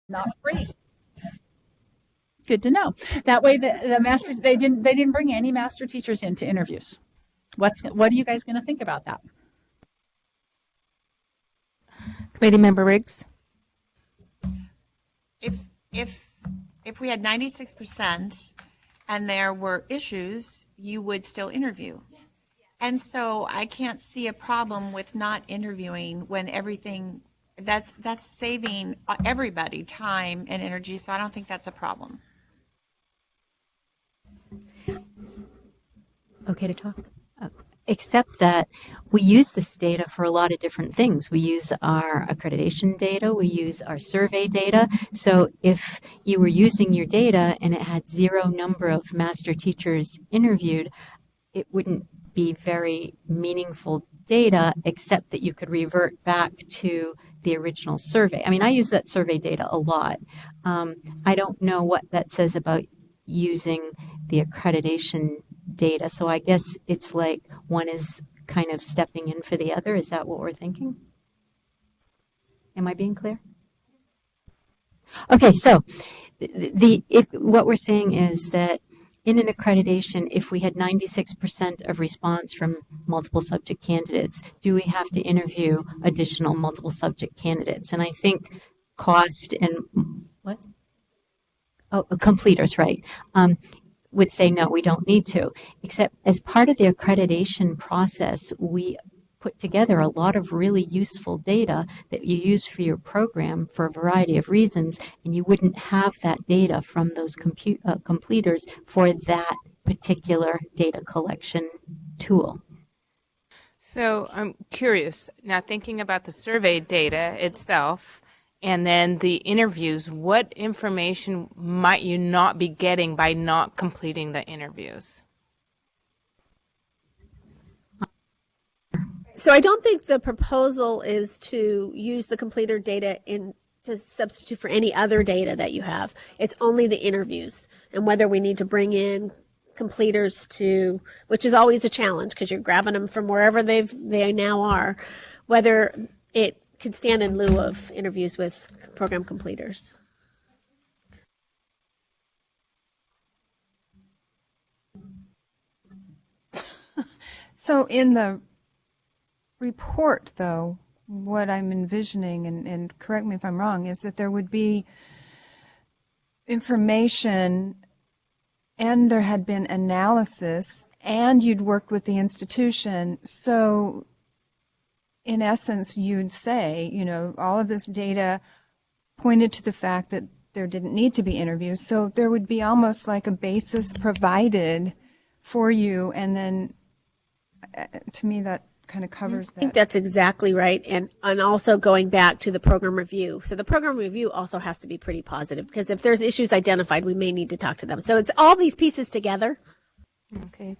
not free. Good to know. That way, the master they didn't bring any master teachers into interviews. What are you guys going to think about that? Committee Member Riggs. If we had 96% and there were issues, you would still interview. Yes. And so I can't see a problem with not interviewing when everything that's saving everybody time and energy. So I don't think that's a problem. Okay to talk? Except that we use this data for a lot of different things. We use our accreditation data, we use our survey data. So if you were using your data and it had zero number of master teachers interviewed, it wouldn't be very meaningful data, except that you could revert back to the original survey. I mean, I use that survey data a lot. I don't know what that says about using the accreditation data. So I guess it's like one is kind of stepping in for the other. Is that what we're thinking? Am I being clear? Okay, so what we're saying is that in an accreditation, if we had 96% of response from multiple subject candidates, do we have to interview additional multiple subject candidates? And I think cost and what? Oh, completers, right. Would say, no, we don't need to. Except as part of the accreditation process, we put together a lot of really useful data that you use for your program for a variety of reasons, and you wouldn't have that data from those completers for that particular data collection tool. So I'm curious, now thinking about the survey data itself, and then the interviews, what information might you not be getting by not completing the interviews? So I don't think the proposal is to use the completer data to substitute for any other data that you have. It's only the interviews, and whether we need to bring in completers which is always a challenge because you're grabbing them from wherever they now are, whether it could stand in lieu of interviews with program completers. So in the report, though, what I'm envisioning, and correct me if I'm wrong, is that there would be information and there had been analysis and you'd worked with the institution. So in essence, you'd say, all of this data pointed to the fact that there didn't need to be interviews. So there would be almost like a basis provided for you. And then to me, that kind of covers that. I think that's exactly right. And also going back to the program review. So the program review also has to be pretty positive because if there's issues identified, we may need to talk to them. So it's all these pieces together. Okay.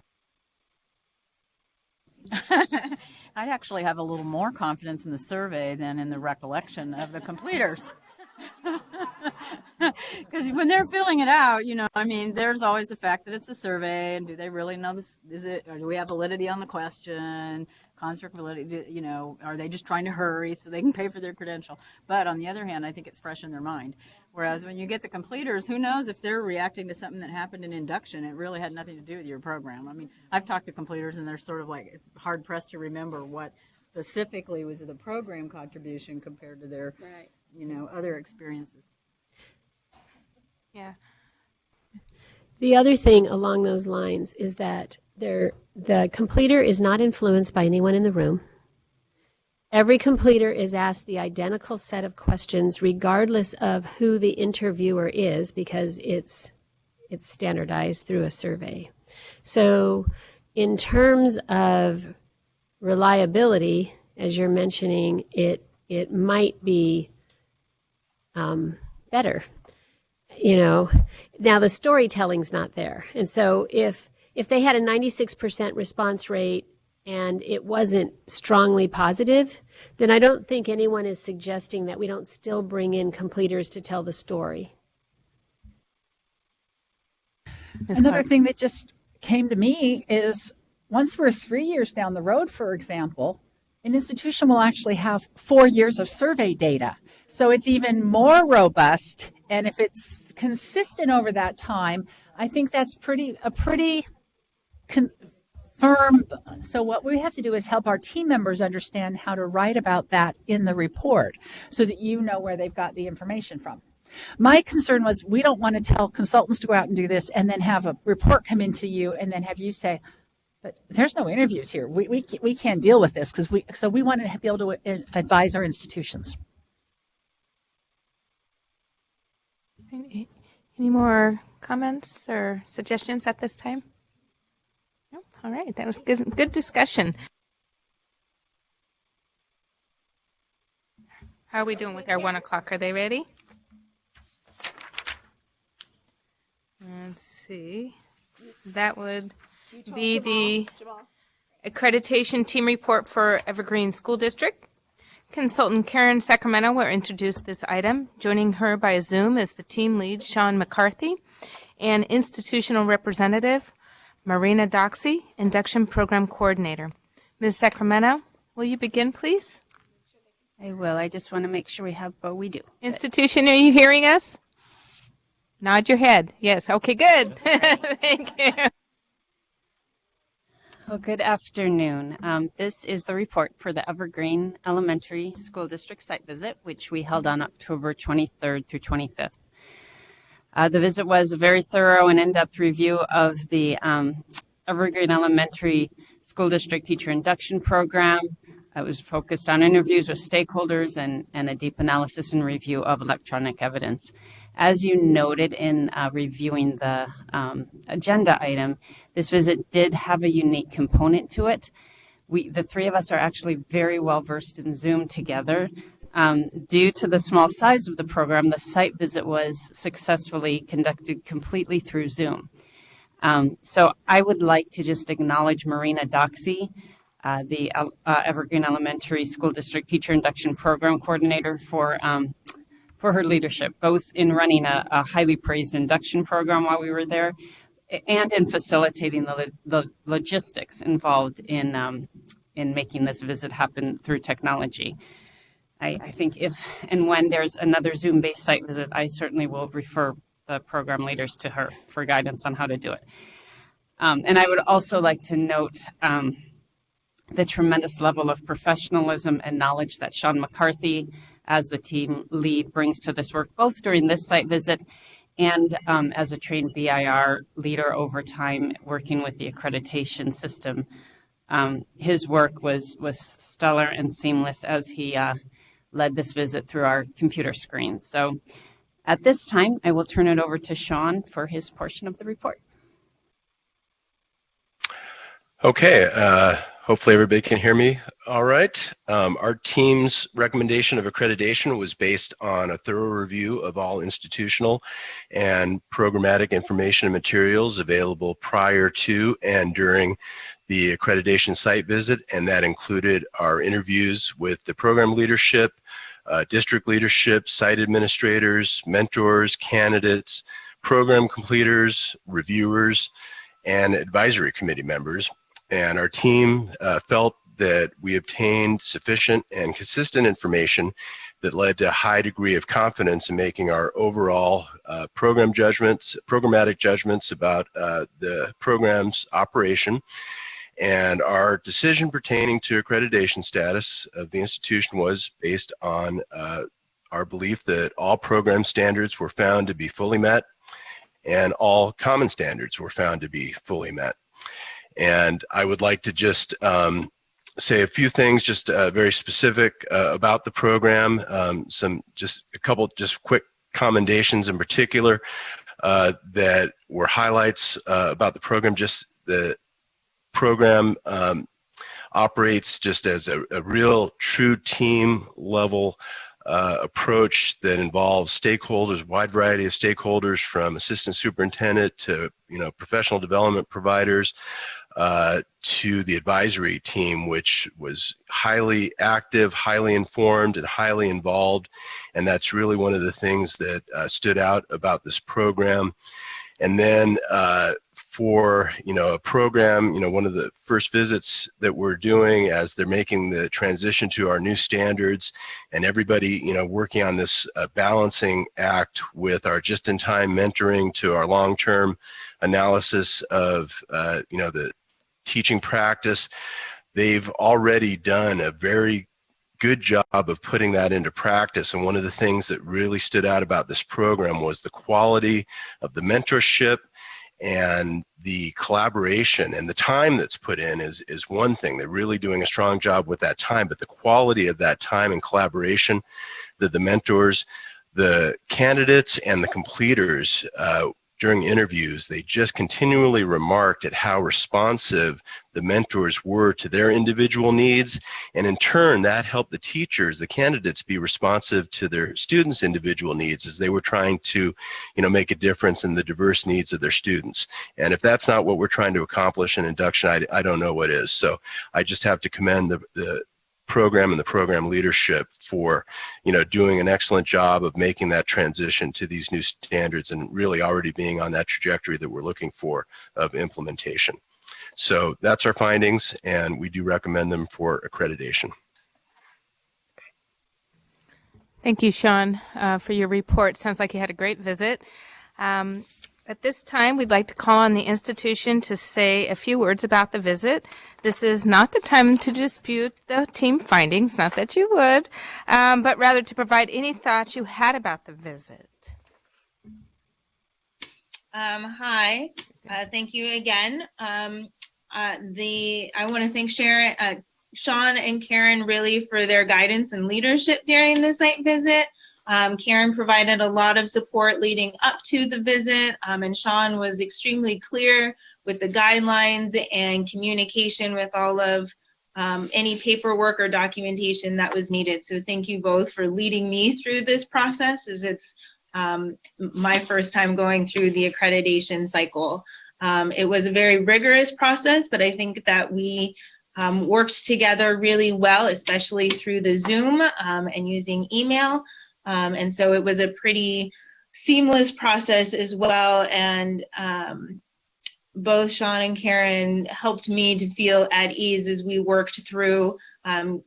I'd actually have a little more confidence in the survey than in the recollection of the completers. Because when they're filling it out, there's always the fact that it's a survey, and do they really know this? Or do we have validity on the question? Construct validity, are they just trying to hurry so they can pay for their credential? But on the other hand, I think it's fresh in their mind. Whereas when you get the completers, who knows if they're reacting to something that happened in induction? It really had nothing to do with your program. I've talked to completers, and they're sort of like, it's hard-pressed to remember what specifically was the program contribution compared to their, other experiences. Yeah. The other thing along those lines is that the completer is not influenced by anyone in the room. Every completer is asked the identical set of questions regardless of who the interviewer is because it's standardized through a survey. So in terms of reliability, as you're mentioning, it might be better. Now the storytelling's not there. And so if they had a 96% response rate and it wasn't strongly positive, then I don't think anyone is suggesting that we don't still bring in completers to tell the story. Another thing that just came to me is once we're 3 years down the road, for example, an institution will actually have 4 years of survey data. So it's even more robust. And if it's consistent over that time, I think that's a pretty firm. So what we have to do is help our team members understand how to write about that in the report so that you know where they've got the information from. My concern was we don't want to tell consultants to go out and do this and then have a report come into you and then have you say, but there's no interviews here. We can't deal with this so we want to be able to advise our institutions. Any more comments or suggestions at this time? No? All right, that was good discussion. How are we doing with our 1 o'clock? Are they ready? Let's see. That would be the accreditation team report for Evergreen School District. Consultant Karen Sacramento will introduce this item. Joining her by Zoom is the team lead, Sean McCarthy, and institutional representative, Marina Doxey, induction program coordinator. Ms. Sacramento, will you begin, please? I will. I just want to make sure we have, but we do. Institution, are you hearing us? Nod your head. Yes. Okay, good. Thank you. Well, good afternoon. This is the report for the Evergreen Elementary School District site visit, which we held on October 23rd through 25th. The visit was a very thorough and in-depth review of the Evergreen Elementary School District Teacher Induction Program. It was focused on interviews with stakeholders and a deep analysis and review of electronic evidence. As you noted in reviewing the agenda item, this visit did have a unique component to it. The three of us are actually very well versed in Zoom together. Due to the small size of the program, the site visit was successfully conducted completely through Zoom. So I would like to just acknowledge Marina Doxey, the Evergreen Elementary School District Teacher Induction Program Coordinator, for her leadership, both in running a highly praised induction program while we were there and in facilitating the logistics involved in making this visit happen through technology. I think if and when there's another Zoom-based site visit, I certainly will refer the program leaders to her for guidance on how to do it. And I would also like to note the tremendous level of professionalism and knowledge that Sean McCarthy, as the team lead, brings to this work, both during this site visit and as a trained BIR leader over time working with the accreditation system. His work was stellar and seamless as he led this visit through our computer screen. So at this time, I will turn it over to Sean for his portion of the report. Okay, hopefully everybody can hear me all right. Our team's recommendation of accreditation was based on a thorough review of all institutional and programmatic information and materials available prior to and during the accreditation site visit, and that included our interviews with the program leadership, district leadership, site administrators, mentors, candidates, program completers, reviewers, and advisory committee members. And our team felt that we obtained sufficient and consistent information that led to a high degree of confidence in making our overall programmatic judgments about the program's operation. And our decision pertaining to accreditation status of the institution was based on our belief that all program standards were found to be fully met and all common standards were found to be fully met. And I would like to just say a few things, just very specific about the program, just a couple just quick commendations in particular that were highlights about the program. Just the program operates just as a real true team level approach that involves stakeholders, a wide variety of stakeholders, from assistant superintendent to professional development providers to the advisory team, which was highly active, highly informed, and highly involved. And that's really one of the things that stood out about this program. And then for, a program, one of the first visits that we're doing as they're making the transition to our new standards, and everybody, working on this balancing act with our just-in-time mentoring to our long-term analysis of, the teaching practice. They've already done a very good job of putting that into practice. And one of the things that really stood out about this program was the quality of the mentorship and the collaboration, and the time that's put in is one thing. They're really doing a strong job with that time, but the quality of that time and collaboration that the mentors, the candidates, and the completers during interviews, they just continually remarked at how responsive the mentors were to their individual needs, and in turn that helped the teachers, the candidates, be responsive to their students' individual needs as they were trying to make a difference in the diverse needs of their students. And if that's not what we're trying to accomplish in induction, I don't know what is. So I just have to commend the program and the program leadership for doing an excellent job of making that transition to these new standards and really already being on that trajectory that we're looking for of implementation. So that's our findings, and we do recommend them for accreditation. Thank you, Sean, for your report. Sounds like you had a great visit. At this time, we'd like to call on the institution to say a few words about the visit. This is not the time to dispute the team findings, not that you would, but rather to provide any thoughts you had about the visit. Hi, thank you again. I want to thank Sean and Karen really for their guidance and leadership during the site visit. Karen provided a lot of support leading up to the visit, and Sean was extremely clear with the guidelines and communication with all of any paperwork or documentation that was needed. So thank you both for leading me through this process, as it's my first time going through the accreditation cycle. It was a very rigorous process, but I think that we worked together really well, especially through the Zoom and using email. And so it was a pretty seamless process as well. And both Sean and Karen helped me to feel at ease as we worked through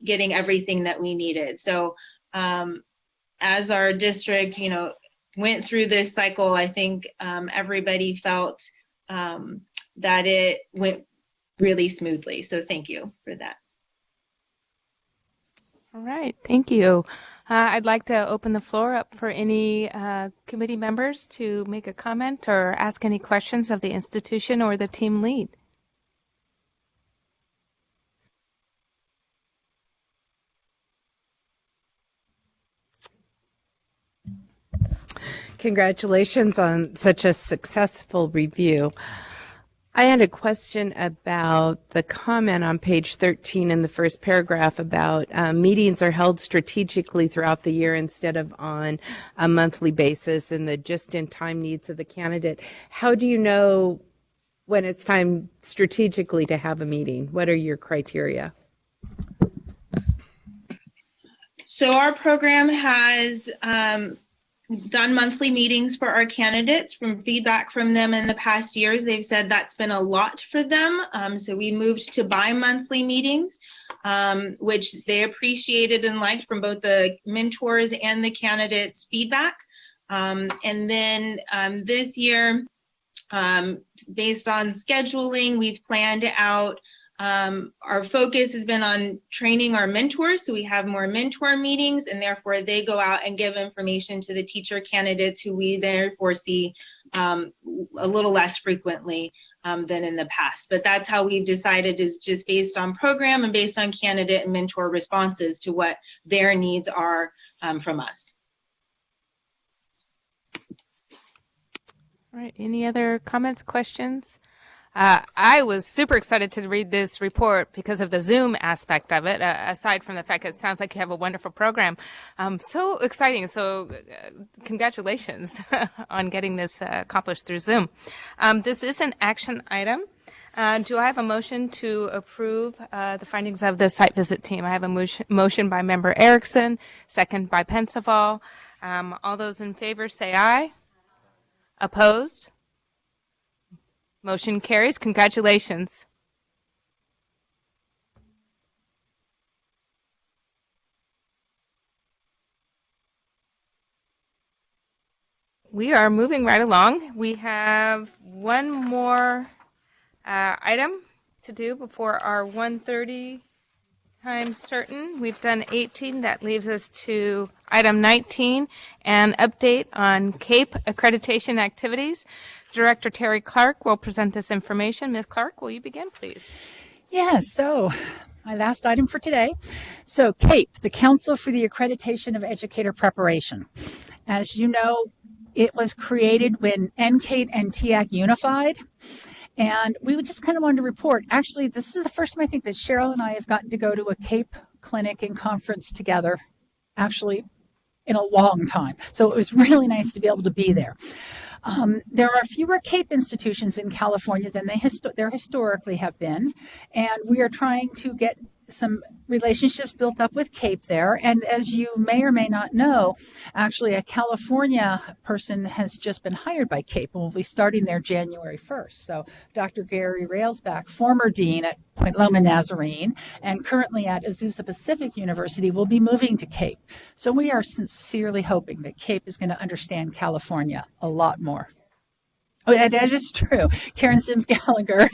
getting everything that we needed. So as our district, went through this cycle, I think everybody felt that it went really smoothly. So thank you for that. All right, thank you. I'd like to open the floor up for any committee members to make a comment or ask any questions of the institution or the team lead. Congratulations on such a successful review. I had a question about the comment on page 13 in the first paragraph about meetings are held strategically throughout the year instead of on a monthly basis and the just-in-time needs of the candidate. How do you know when it's time strategically to have a meeting? What are your criteria? So our program has done monthly meetings for our candidates. From feedback from them in the past years, they've said that's been a lot for them. So we moved to bi-monthly meetings, which they appreciated and liked from both the mentors and the candidates' feedback. And then this year, based on scheduling, we've planned out our focus has been on training our mentors. So we have more mentor meetings, and therefore they go out and give information to the teacher candidates who we therefore see a little less frequently than in the past. But that's how we've decided, is just based on program and based on candidate and mentor responses to what their needs are from us. All right, any other comments, questions? I was super excited to read this report because of the Zoom aspect of it, aside from the fact that it sounds like you have a wonderful program. So exciting. So congratulations on getting this accomplished through Zoom. This is an action item. Do I have a motion to approve the findings of the site visit team? I have a motion by member Erickson, second by Pensaval. All those in favor say aye. Opposed? Motion carries. Congratulations. We are moving right along. We have one more item to do before our 1:30 time certain. We've done 18. That leaves us to item 19, an update on CAPE accreditation activities. Director Terry Clark will present this information. Ms. Clark, will you begin, please? Yes, so my last item for today. So CAPE, the Council for the Accreditation of Educator Preparation. As you know, it was created when NCATE and TEAC unified. And we just kind of wanted to report. Actually, this is the first time I think that Cheryl and I have gotten to go to a CAPE clinic and conference together, actually, in a long time. So it was really nice to be able to be there. There are fewer CAPE institutions in California than there historically have been. And we are trying to get some relationships built up with CAPE there. And as you may or may not know, actually a California person has just been hired by CAPE and will be starting there January 1st. So Dr. Gary Railsback, former dean at Point Loma Nazarene and currently at Azusa Pacific University, will be moving to CAPE. So we are sincerely hoping that CAPE is going to understand California a lot more. Oh, that is true. Karen Sims Gallagher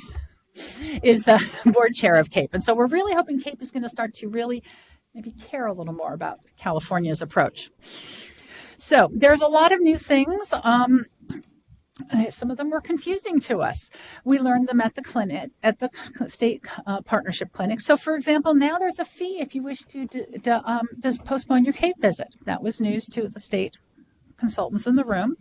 is the board chair of CAPE. And so we're really hoping CAPE is going to start to really maybe care a little more about California's approach. So there's a lot of new things. Some of them were confusing to us. We learned them at the clinic, at the state partnership clinic. So for example, now there's a fee if you wish to postpone your CAPE visit. That was news to the state consultants in the room.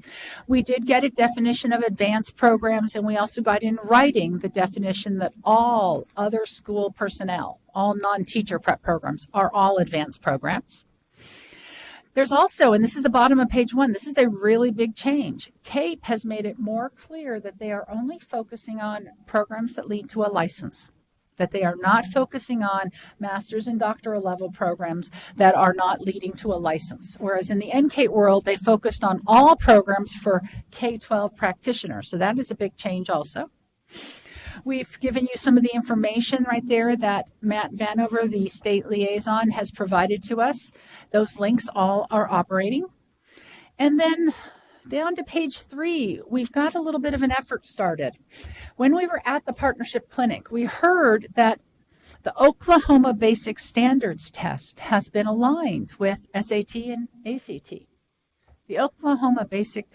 We did get a definition of advanced programs, and we also got in writing the definition that all other school personnel, all non-teacher prep programs, are all advanced programs. There's also, and this is the bottom of page 1, this is a really big change. CAPE has made it more clear that they are only focusing on programs that lead to a license, that they are not focusing on master's and doctoral level programs that are not leading to a license. Whereas in the NCATE world, they focused on all programs for K-12 practitioners. So that is a big change also. We've given you some of the information right there that Matt Vanover, the state liaison, has provided to us. Those links all are operating. And then down to page 3, we've got a little bit of an effort started. When we were at the partnership clinic, we heard that the Oklahoma Basic Standards Test has been aligned with SAT and ACT. The Oklahoma Basic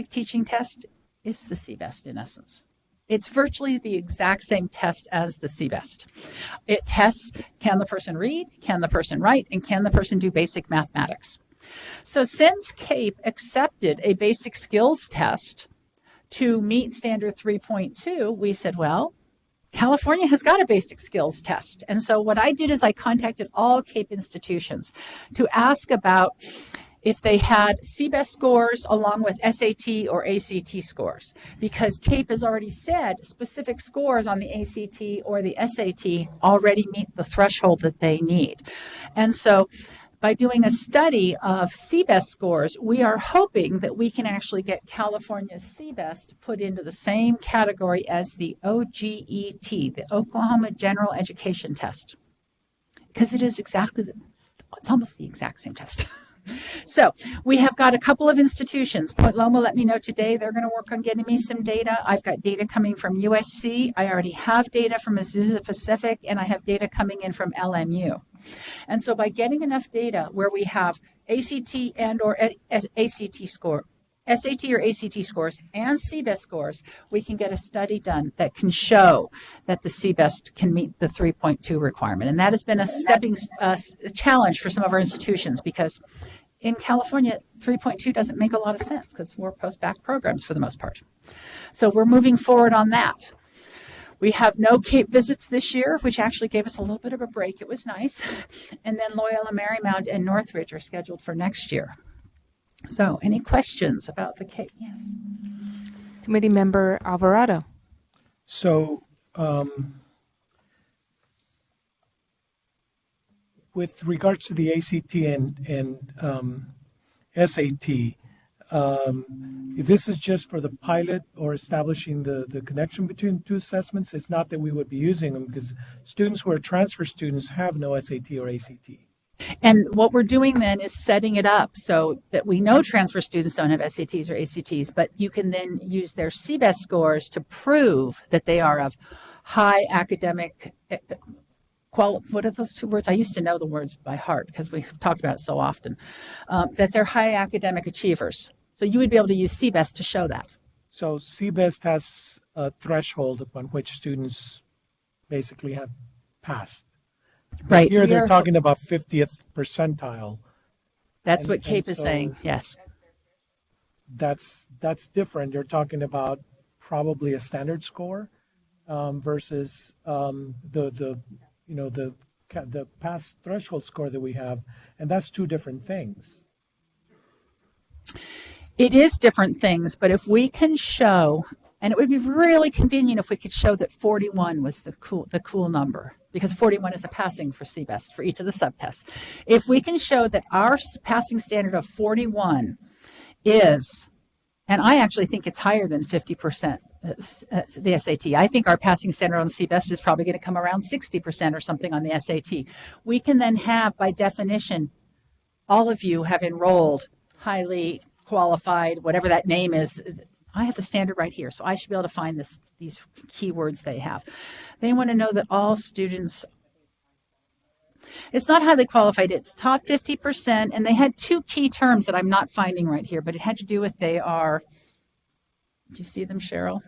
Teaching Test is the CBEST in essence. It's virtually the exact same test as the CBEST. It tests, can the person read, can the person write, and can the person do basic mathematics. So since CAPE accepted a basic skills test to meet standard 3.2, we said, well, California has got a basic skills test. And so what I did is I contacted all CAPE institutions to ask about if they had CBEST scores along with SAT or ACT scores, because CAPE has already said specific scores on the ACT or the SAT already meet the threshold that they need. And so by doing a study of CBEST scores, we are hoping that we can actually get California's CBEST put into the same category as the OGET, the Oklahoma General Education Test, because it is it's almost the exact same test. So we have got a couple of institutions. Point Loma let me know today they're going to work on getting me some data. I've got data coming from USC. I already have data from Azusa Pacific, and I have data coming in from LMU. And so by getting enough data where we have ACT and or ACT score, SAT or ACT scores and CBEST scores, we can get a study done that can show that the CBEST can meet the 3.2 requirement. And that has been a challenge for some of our institutions, because in California, 3.2 doesn't make a lot of sense because we're post-bac programs for the most part. So we're moving forward on that. We have no CAPE visits this year, which actually gave us a little bit of a break. It was nice. And then Loyola Marymount and Northridge are scheduled for next year. So any questions about the CAPE? Yes. Committee Member Alvarado. So with regards to the ACT and SAT, This is just for the pilot or establishing the connection between two assessments. It's not that we would be using them because students who are transfer students have no SAT or ACT. And what we're doing then is setting it up so that we know transfer students don't have SATs or ACTs, but you can then use their CBEST scores to prove that they are of high academic what are those two words? I used to know the words by heart because we've talked about it so often, that they're high academic achievers. So you would be able to use CBEST to show that. So CBEST has a threshold upon which students basically have passed. Right. Here they're talking about 50th percentile. That's what CAPE is saying, yes. That's different. You're talking about probably a standard score versus the pass threshold score that we have, and that's two different things. It is different things, but if we can show, and it would be really convenient if we could show that 41 was the cool number, because 41 is a passing for CBEST for each of the subtests. If we can show that our passing standard of 41 is, and I actually think it's higher than 50%, the SAT. I think our passing standard on CBEST is probably going to come around 60% or something on the SAT. We can then have, by definition, all of you have enrolled highly qualified, whatever that name is. I have the standard right here, so I should be able to find these keywords they have. They want to know that all students, it's not highly qualified, it's top 50%, and they had two key terms that I'm not finding right here, but it had to do with they are, do you see them, Cheryl?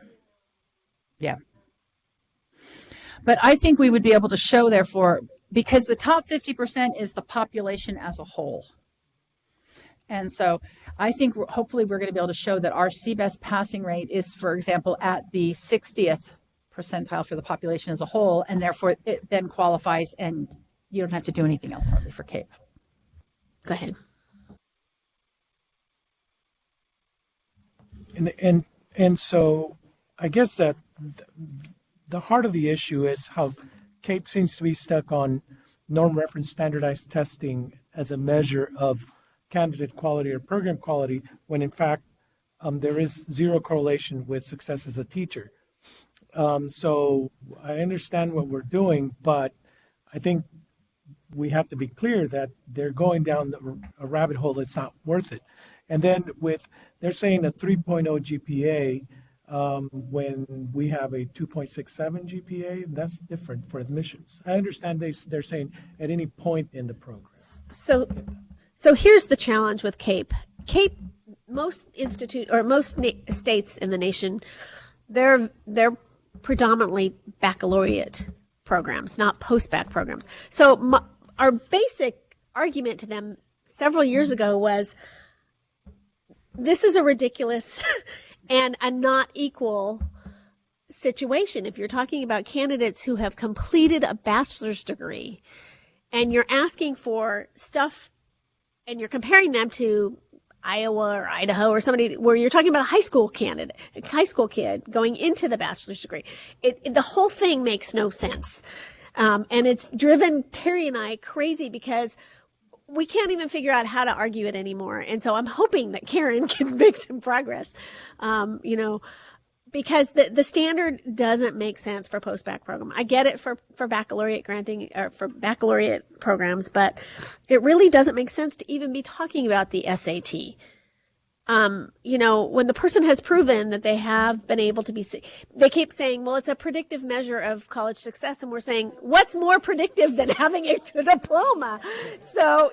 Yeah. But I think we would be able to show, therefore, because the top 50% is the population as a whole. And so I think hopefully we're going to be able to show that our CBEST passing rate is, for example, at the 60th percentile for the population as a whole, and therefore it then qualifies and you don't have to do anything else hardly for CAPE. Go ahead. And so I guess that the heart of the issue is how CAPE seems to be stuck on norm reference standardized testing as a measure of candidate quality or program quality, when in fact there is zero correlation with success as a teacher. So I understand what we're doing, but I think we have to be clear that they're going down a rabbit hole that's not worth it. And then they're saying a 3.0 GPA when we have a 2.67 GPA, that's different for admissions. I understand they're saying at any point in the program. So here's the challenge with CAPE. CAPE, most states in the nation, they're predominantly baccalaureate programs, not post-bac programs. So our basic argument to them several years ago was, this is a ridiculous and a not equal situation. If you're talking about candidates who have completed a bachelor's degree and you're asking for stuff and you're comparing them to Iowa or Idaho or somebody where you're talking about a high school kid going into the bachelor's degree, the whole thing makes no sense. And it's driven Terry and I crazy because we can't even figure out how to argue it anymore. And so I'm hoping that Karen can make some progress, because the standard doesn't make sense for post-bac program. I get it for baccalaureate granting or for baccalaureate programs, but it really doesn't make sense to even be talking about the SAT. When the person has proven that they have been able to they keep saying, well, it's a predictive measure of college success. And we're saying, what's more predictive than having a diploma? So,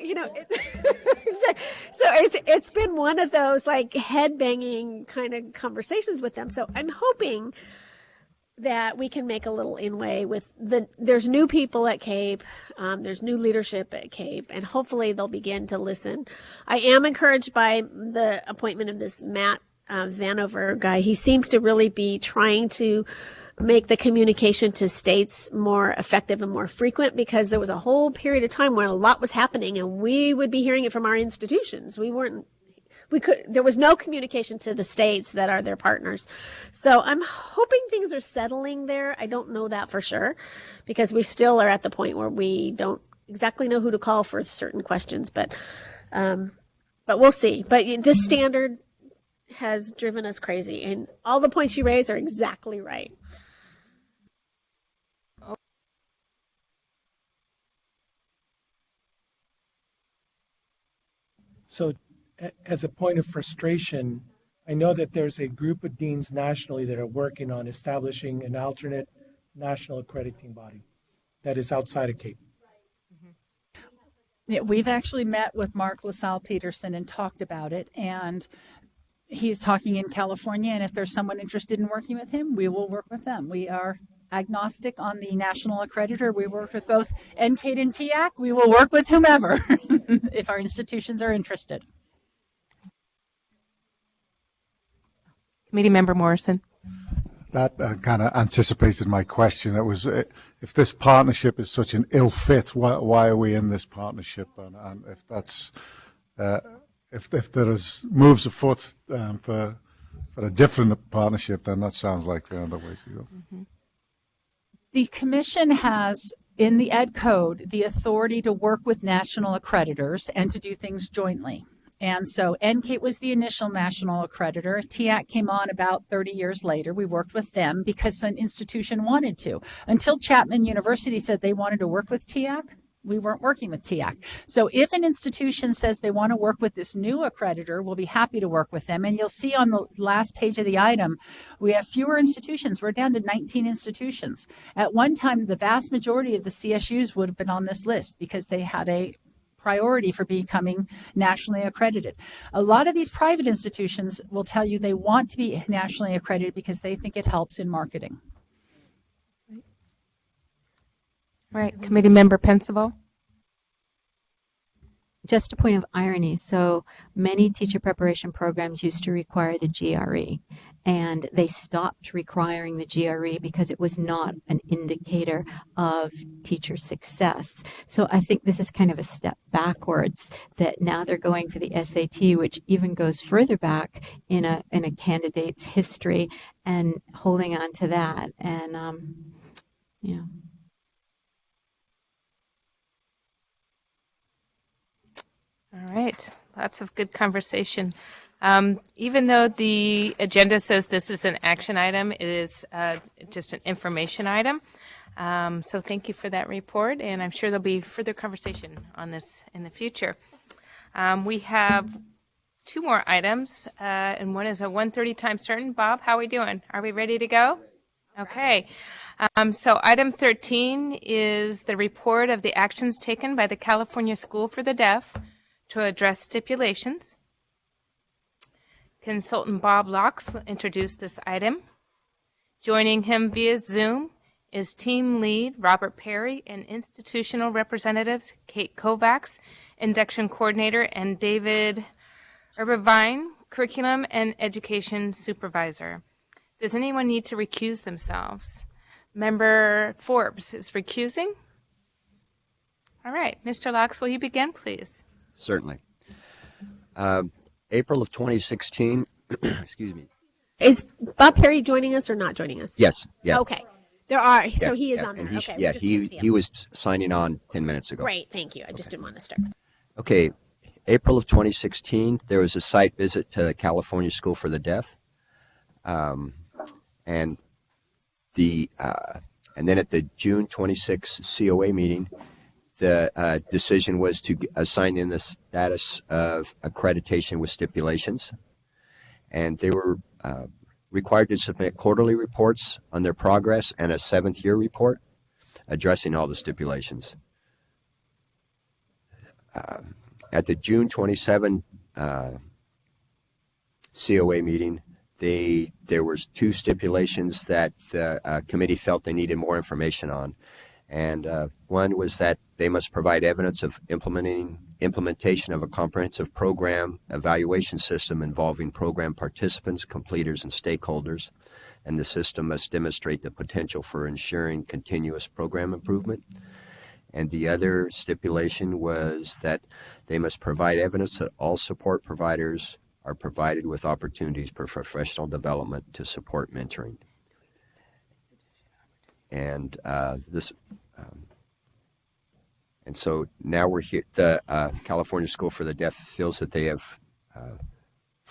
it's been one of those like head banging kind of conversations with them. So I'm hoping that we can make a little inway with there's new people at CAPE, there's new leadership at CAPE, and hopefully they'll begin to listen. I am encouraged by the appointment of this Matt Vanover guy. He seems to really be trying to make the communication to states more effective and more frequent, because there was a whole period of time when a lot was happening and we would be hearing it from our institutions. There was no communication to the states that are their partners. So I'm hoping things are settling there. I don't know that for sure, because we still are at the point where we don't exactly know who to call for certain questions, but we'll see. But this standard has driven us crazy. And all the points you raise are exactly right. So, as a point of frustration, I know that there's a group of deans nationally that are working on establishing an alternate national accrediting body that is outside of CAPE. Yeah, we've actually met with Mark LaSalle Peterson and talked about it, and he's talking in California, and if there's someone interested in working with him, we will work with them. We are agnostic on the national accreditor. We work with both NCATE and TIAC. We will work with whomever if our institutions are interested. Committee Member Morrison. That kind of anticipated my question. It was, if this partnership is such an ill fit, why are we in this partnership? And if that's, if there is moves afoot for a different partnership, then that sounds like the other way to go. Mm-hmm. The Commission has, in the Ed Code, the authority to work with national accreditors and to do things jointly. And so NCATE was the initial national accreditor. TIAC came on about 30 years later. We worked with them because an institution wanted to. Until Chapman University said they wanted to work with TIAC, we weren't working with TIAC. So if an institution says they want to work with this new accreditor, we'll be happy to work with them. And you'll see on the last page of the item, we have fewer institutions. We're down to 19 institutions. At one time, the vast majority of the CSUs would have been on this list because they had a priority for becoming nationally accredited. A lot of these private institutions will tell you they want to be nationally accredited because they think it helps in marketing. All right, Committee Member Pensible. Just a point of irony. So many teacher preparation programs used to require the GRE, and they stopped requiring the GRE because it was not an indicator of teacher success. So I think this is kind of a step backwards, that now they're going for the SAT, which even goes further back in a candidate's history, and holding on to that. And yeah. All right, lots of good conversation. Even though the agenda says this is an action item, it is just an information item. So thank you for that report, and I'm sure there'll be further conversation on this in the future. We have two more items, and one is a 1:30 time certain. Bob, how are we doing? Are we ready to go? Okay. So item 13 is the report of the actions taken by the California School for the Deaf to address stipulations. Consultant Bob Locks will introduce this item. Joining him via Zoom is team lead Robert Perry and institutional representatives Kate Kovacs, induction coordinator, and David Urbavine, curriculum and education supervisor. Does anyone need to recuse themselves? Member Forbes is recusing. All right, Mr. Locks, will you begin, please? Certainly. April of 2016, excuse me. Is Bob Perry joining us or not joining us? Yes. Yeah. Okay. There are. Yes, so he is yeah, on there. And Okay. yeah, he was signing on 10 minutes ago. Great. Thank you. I just didn't want to start. Okay. April of 2016, there was a site visit to the California School for the Deaf. And then at the June 26 COA meeting, the decision was to assign in the status of accreditation with stipulations. And they were required to submit quarterly reports on their progress and a seventh-year report addressing all the stipulations. At the June 27 COA meeting, there was two stipulations that the committee felt they needed more information on. And one was that they must provide evidence of implementation of a comprehensive program evaluation system involving program participants, completers, and stakeholders. And the system must demonstrate the potential for ensuring continuous program improvement. And the other stipulation was that they must provide evidence that all support providers are provided with opportunities for professional development to support mentoring. And and so now we're here. The California School for the Deaf feels that they have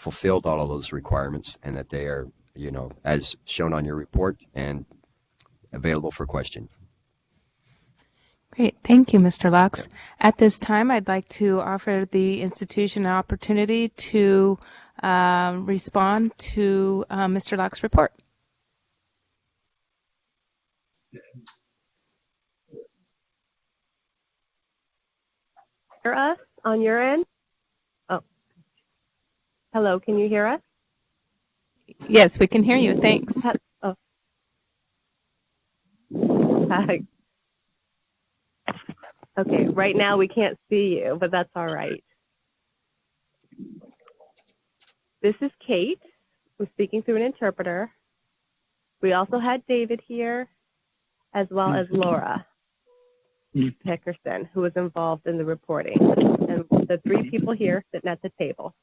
fulfilled all of those requirements and that they are, as shown on your report and available for question. Great. Thank you, Mr. Laux. At this time, I'd like to offer the institution an opportunity to respond to Mr. Laux' report. Hear us on your end? Oh, hello. Can you hear us? Yes, we can hear you. Thanks. Oh. Okay, right now we can't see you, but that's all right. This is Kate. I'm speaking through an interpreter. We also had David here, as well as Laura Erickson, who was involved in the reporting, and the three people here sitting at the table.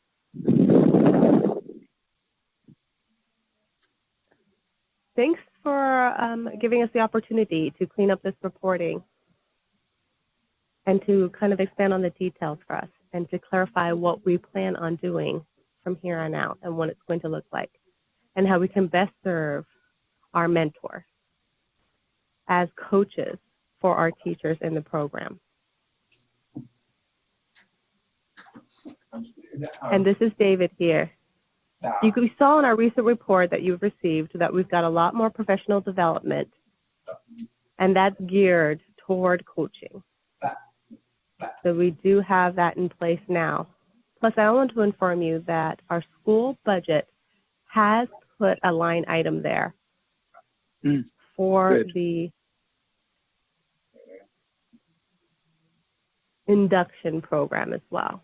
Thanks for giving us the opportunity to clean up this reporting and to kind of expand on the details for us and to clarify what we plan on doing from here on out and what it's going to look like and how we can best serve our mentors as coaches for our teachers in the program. And this is David here. You saw in our recent report that you've received that we've got a lot more professional development, and that's geared toward coaching. So we do have that in place now. Plus, I want to inform you that our school budget has put a line item there for the induction program as well.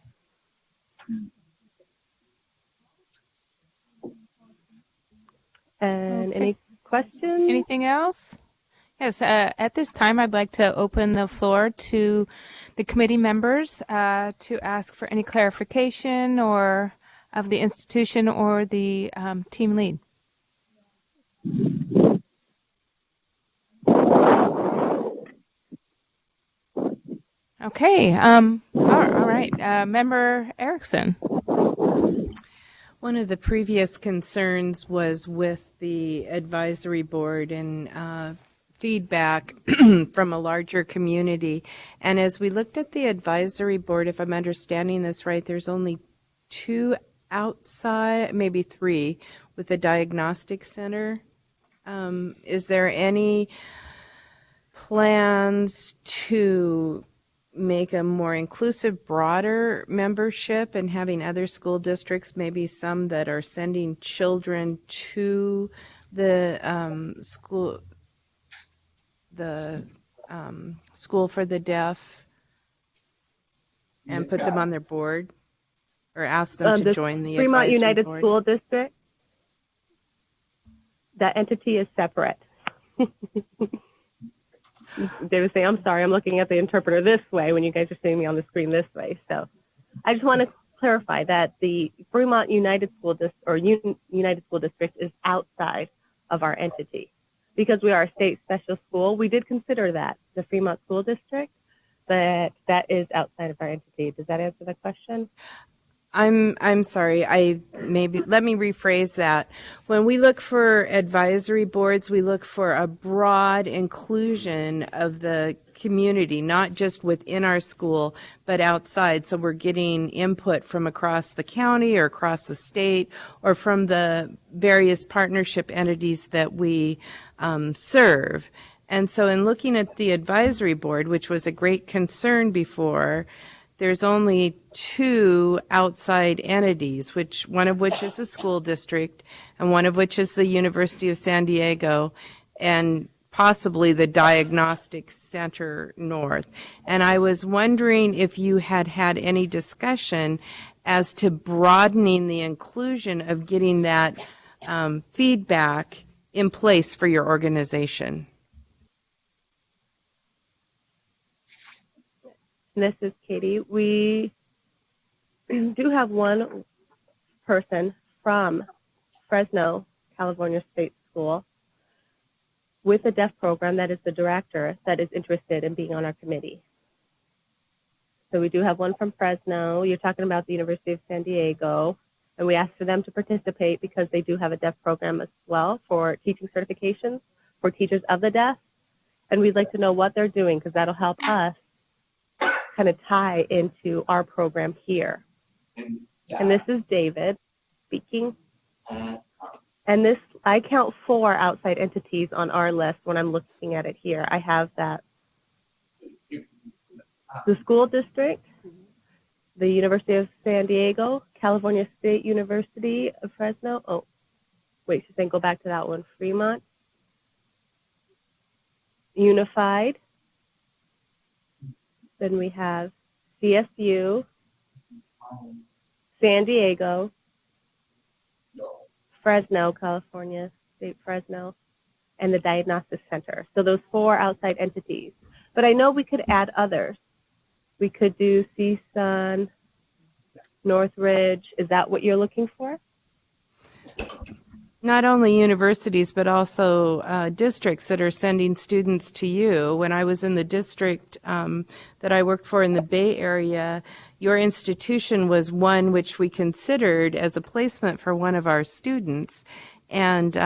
And Okay. any questions? Anything else? Yes, at this time, I'd like to open the floor to the committee members to ask for any clarification or of the institution or the team lead. Okay, all right, Member Erickson. One of the previous concerns was with the advisory board and feedback from a larger community. And as we looked at the advisory board, if I'm understanding this right, there's only 2 outside, maybe 3, with the diagnostic center. Is there any plans to make a more inclusive, broader membership and having other school districts, maybe some that are sending children to the school for the deaf and put them on their board or ask them to join the Fremont advisory United board? School District, that entity is separate. They would say, I'm sorry, I'm looking at the interpreter this way when you guys are seeing me on the screen this way. So I just want to clarify that the Fremont United School District or United School District is outside of our entity. Because we are a state special school, we did consider that, the Fremont School District, but that is outside of our entity. Does that answer the question? I'm sorry. Let me rephrase that. When we look for advisory boards, we look for a broad inclusion of the community, not just within our school, but outside. So we're getting input from across the county or across the state or from the various partnership entities that we serve. And so in looking at the advisory board, which was a great concern before, there's only 2 outside entities, one of which is the school district and one of which is the University of San Diego and possibly the Diagnostic Center North. And I was wondering if you had any discussion as to broadening the inclusion of getting that feedback in place for your organization. This is Katie. We do have one person from Fresno, California State School with a deaf program that is the director that is interested in being on our committee. So we do have one from Fresno. You're talking about the University of San Diego. And we asked for them to participate because they do have a deaf program as well for teaching certifications for teachers of the deaf. And we'd like to know what they're doing because that'll help us kind of tie into our program here. And this is David speaking. And this, I count 4 outside entities on our list when I'm looking at it here. I have that the school district, the University of San Diego, California State University of Fresno. Oh, wait, she's saying go back to that one. Fremont, Unified. Then we have CSU, San Diego, Fresno, California State Fresno, and the Diagnostic Center. So those 4 outside entities. But I know we could add others. We could do CSUN, Northridge. Is that what you're looking for? Not only universities, but also districts that are sending students to you. When I was in the district that I worked for in the Bay Area, your institution was one which we considered as a placement for one of our students. And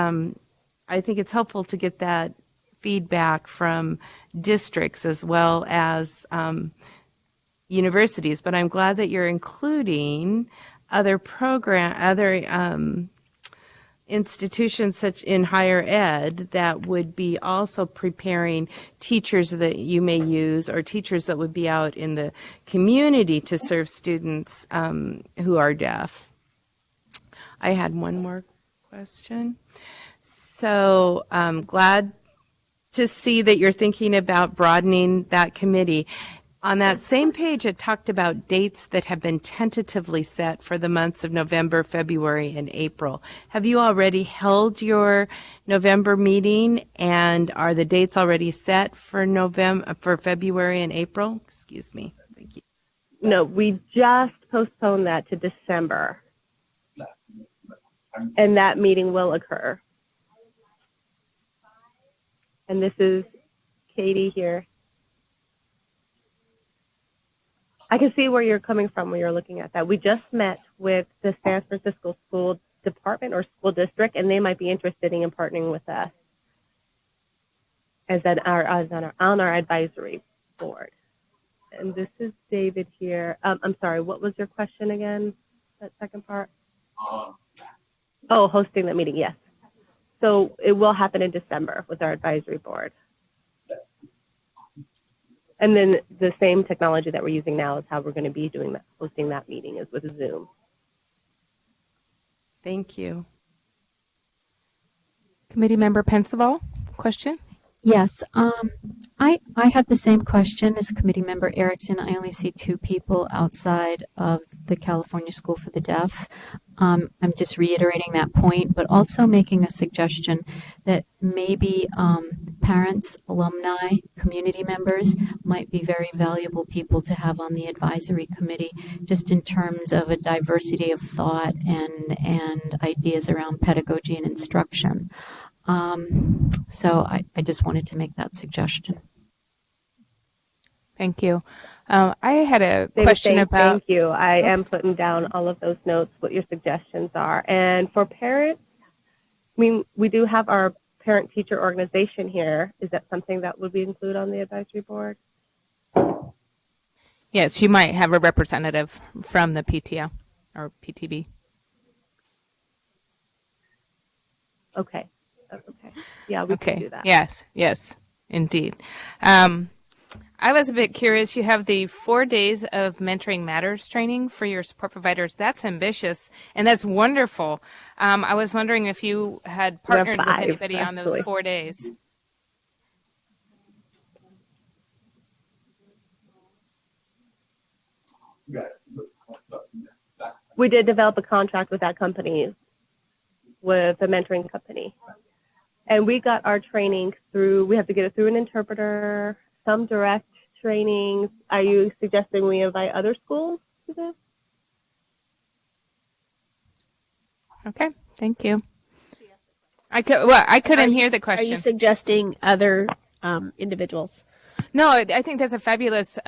I think it's helpful to get that feedback from districts as well as universities. But I'm glad that you're including other institutions such in higher ed that would be also preparing teachers that you may use or teachers that would be out in the community to serve students who are deaf. I had one more question. So I'm glad to see that you're thinking about broadening that committee. On that same page, it talked about dates that have been tentatively set for the months of November, February, and April. Have you already held your November meeting, and are the dates already set for February and April? Excuse me. Thank you. No, we just postponed that to December, and that meeting will occur. And this is Katie here. I can see where you're coming from when you're looking at that. We just met with the San Francisco School Department or School District, and they might be interested in partnering with us on our advisory board. And this is David here. I'm sorry, what was your question again, that second part? Oh, hosting that meeting, yes. So it will happen in December with our advisory board. And then the same technology that we're using now is how we're going to be doing that, hosting that meeting is with Zoom. Thank you. Committee Member Pensaval, question? Yes, I have the same question as Committee Member Erickson. I only see 2 people outside of the California School for the Deaf. I'm just reiterating that point, but also making a suggestion that maybe parents, alumni, community members might be very valuable people to have on the advisory committee, just in terms of a diversity of thought and ideas around pedagogy and instruction. So I just wanted to make that suggestion. Thank you. I had a question about... Thank you. I am putting down all of those notes, what your suggestions are. And for parents, I mean, we do have our parent-teacher organization here. Is that something that would be included on the advisory board? Yes, you might have a representative from the PTO or PTB. Okay. Okay. Yeah, we can do that. Yes, indeed. I was a bit curious. You have the 4 days of Mentoring Matters training for your support providers. That's ambitious, and that's wonderful. I was wondering if you had partnered with anybody on those 4 days. We did develop a contract with that company, with the mentoring company. And we got our training through, we have to get it through an interpreter, some direct trainings. Are you suggesting we invite other schools to this? Okay, thank you. I couldn't hear the question. Are you suggesting other individuals No, I think that's a fabulous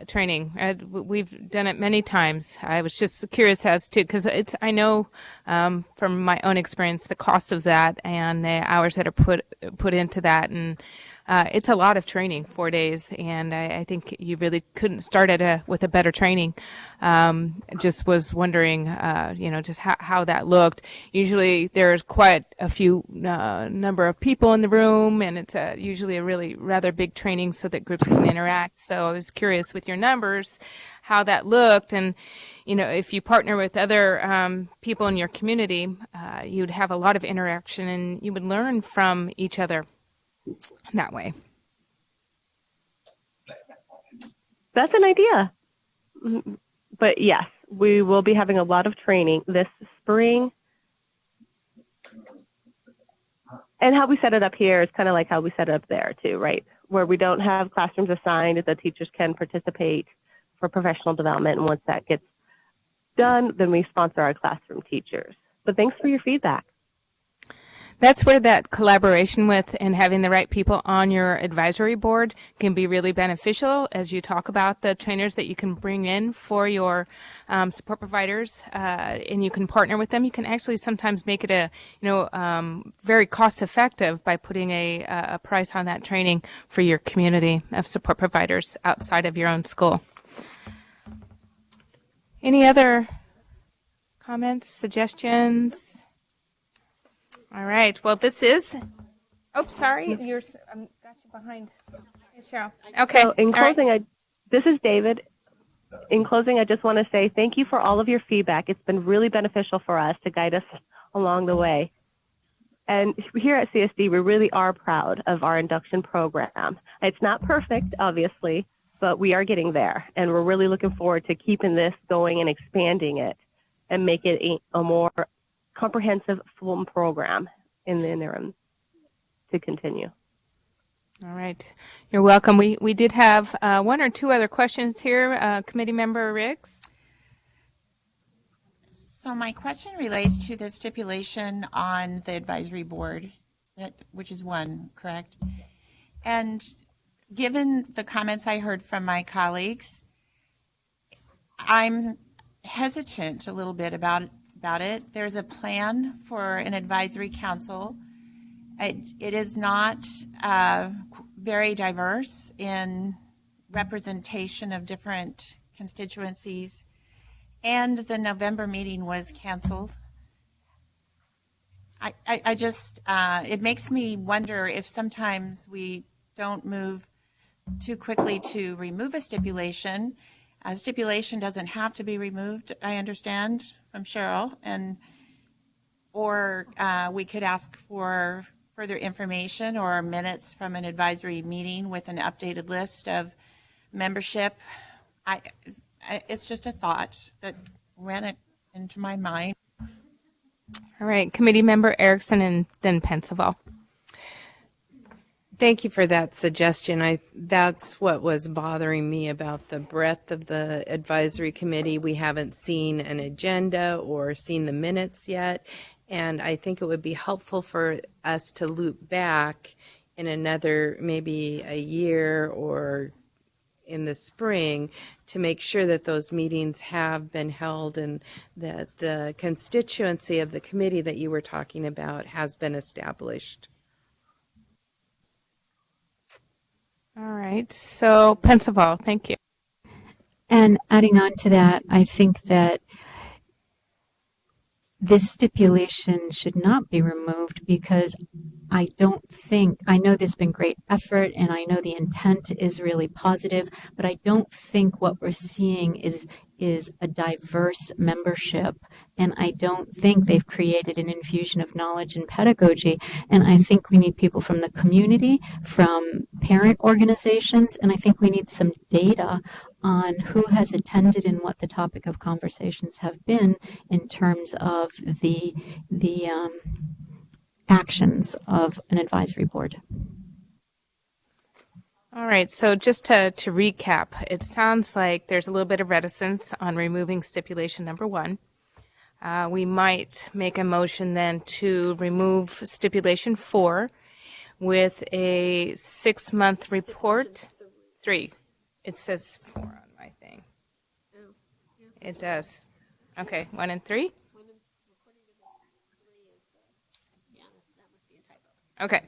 training. We've done it many times. I was just curious as to, because I know from my own experience the cost of that and the hours that are put into that, and it's a lot of training, 4 days, and I think you really couldn't start with a better training. Just was wondering, just how that looked. Usually there's quite a few number of people in the room, and it's usually a really rather big training so that groups can interact. So I was curious with your numbers, how that looked, and if you partner with other people in your community, you'd have a lot of interaction, and you would learn from each other that way. That's an idea. But yes, we will be having a lot of training this spring. And how we set it up here is kind of like how we set it up there too, right? Where we don't have classrooms assigned, the teachers can participate for professional development. And once that gets done, then we sponsor our classroom teachers. But thanks for your feedback. That's where that collaboration with and having the right people on your advisory board can be really beneficial as you talk about the trainers that you can bring in for your support providers, and you can partner with them. You can actually sometimes make it very cost effective by putting a price on that training for your community of support providers outside of your own school. Any other comments, suggestions? All right. Well, this is. Oh, sorry. Got you behind. Hey, Cheryl. Okay. So in closing, this is David. In closing, I just want to say thank you for all of your feedback. It's been really beneficial for us to guide us along the way. And here at CSD, we really are proud of our induction program. It's not perfect, obviously, but we are getting there. And we're really looking forward to keeping this going and expanding it and make it a more comprehensive full program in the interim to continue. All right. You're welcome. We did have one or two other questions here. Committee Member Riggs? So my question relates to the stipulation on the advisory board, which is one, correct? And given the comments I heard from my colleagues, I'm hesitant a little bit about it. There's a plan for an advisory council. It is not very diverse in representation of different constituencies, and the November meeting was canceled. I just, it makes me wonder if sometimes we don't move too quickly to remove a stipulation. A stipulation doesn't have to be removed, I understand from Cheryl, or we could ask for further information or minutes from an advisory meeting with an updated list of membership. It's just a thought that ran into my mind. All right, Committee Member Erickson and then Pensaval. Thank you for that suggestion. That's what was bothering me about the breadth of the advisory committee. We haven't seen an agenda or seen the minutes yet, and I think it would be helpful for us to loop back in another maybe a year or in the spring to make sure that those meetings have been held and that the constituency of the committee that you were talking about has been established. All right. So, Pensaval, thank you. And adding on to that, I think that this stipulation should not be removed because I know there's been great effort and I know the intent is really positive, but I don't think what we're seeing is a diverse membership, and I don't think they've created an infusion of knowledge and pedagogy. And I think we need people from the community, from parent organizations, and I think we need some data on who has attended and what the topic of conversations have been in terms of the actions of an advisory board. All right, so just to recap, it sounds like there's a little bit of reticence on removing stipulation number 1. We might make a motion then to remove stipulation 4 with a 6-month report. 3. It says 4 on my thing. It does. Okay, 1 and 3? Okay,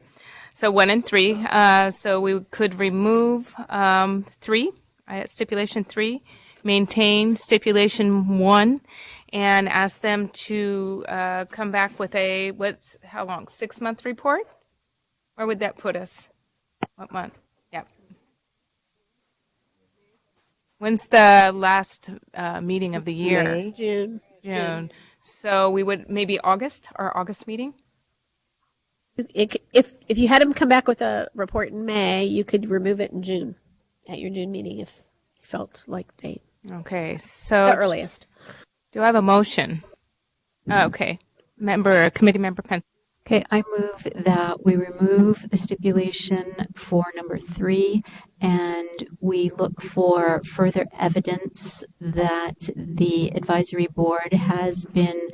so 1 and 3. So we could remove 3, stipulation 3, maintain stipulation 1, and ask them to come back with a, how long, 6-month report? Where would that put us? What month? Yeah. When's the last meeting of the year? May. June. So we would, maybe August, our August meeting? If you had them come back with a report in May, you could remove it in June, at your June meeting if you felt like they. Okay, so. The earliest. Do I have a motion? Okay. Committee member Penn. Okay, I move that we remove the stipulation for number 3 and we look for further evidence that the advisory board has been,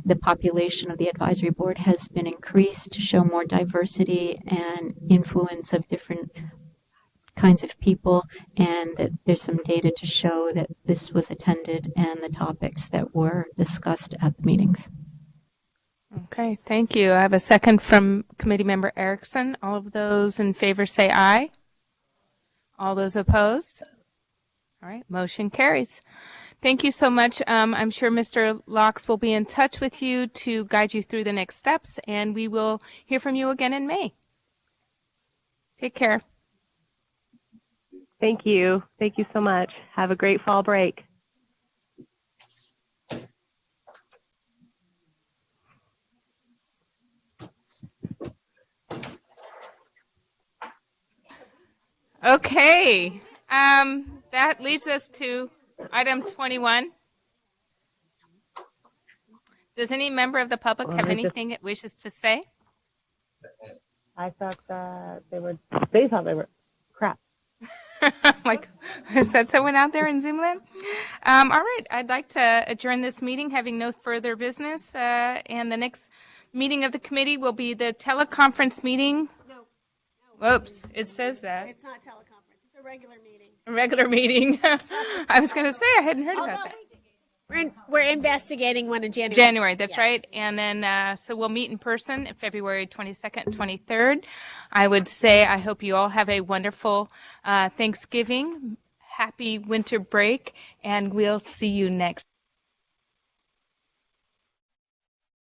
the population of the advisory board has been increased to show more diversity and influence of different kinds of people, and that there's some data to show that this was attended and the topics that were discussed at the meetings. Okay, thank you. I have a second from committee member Erickson. All of those in favor say aye. All those opposed? All right, motion carries. Thank you so much. I'm sure Mr. Locks will be in touch with you to guide you through the next steps, and we will hear from you again in May. Take care. Thank you. Thank you so much. Have a great fall break. Okay, that leads us to item 21. Does any member of the public have anything it wishes to say? I thought that they thought they were crap. Like, is that someone out there in Zoom land? All right, I'd like to adjourn this meeting, having no further business. And the next meeting of the committee will be the teleconference meeting. Whoops, it says that. It's not teleconference. It's a regular meeting. A regular meeting. I was going to say I hadn't heard about that. We're investigating one in January. January, that's right. And then, so we'll meet in person February 22nd, 23rd. I would say I hope you all have a wonderful Thanksgiving, happy winter break, and we'll see you next.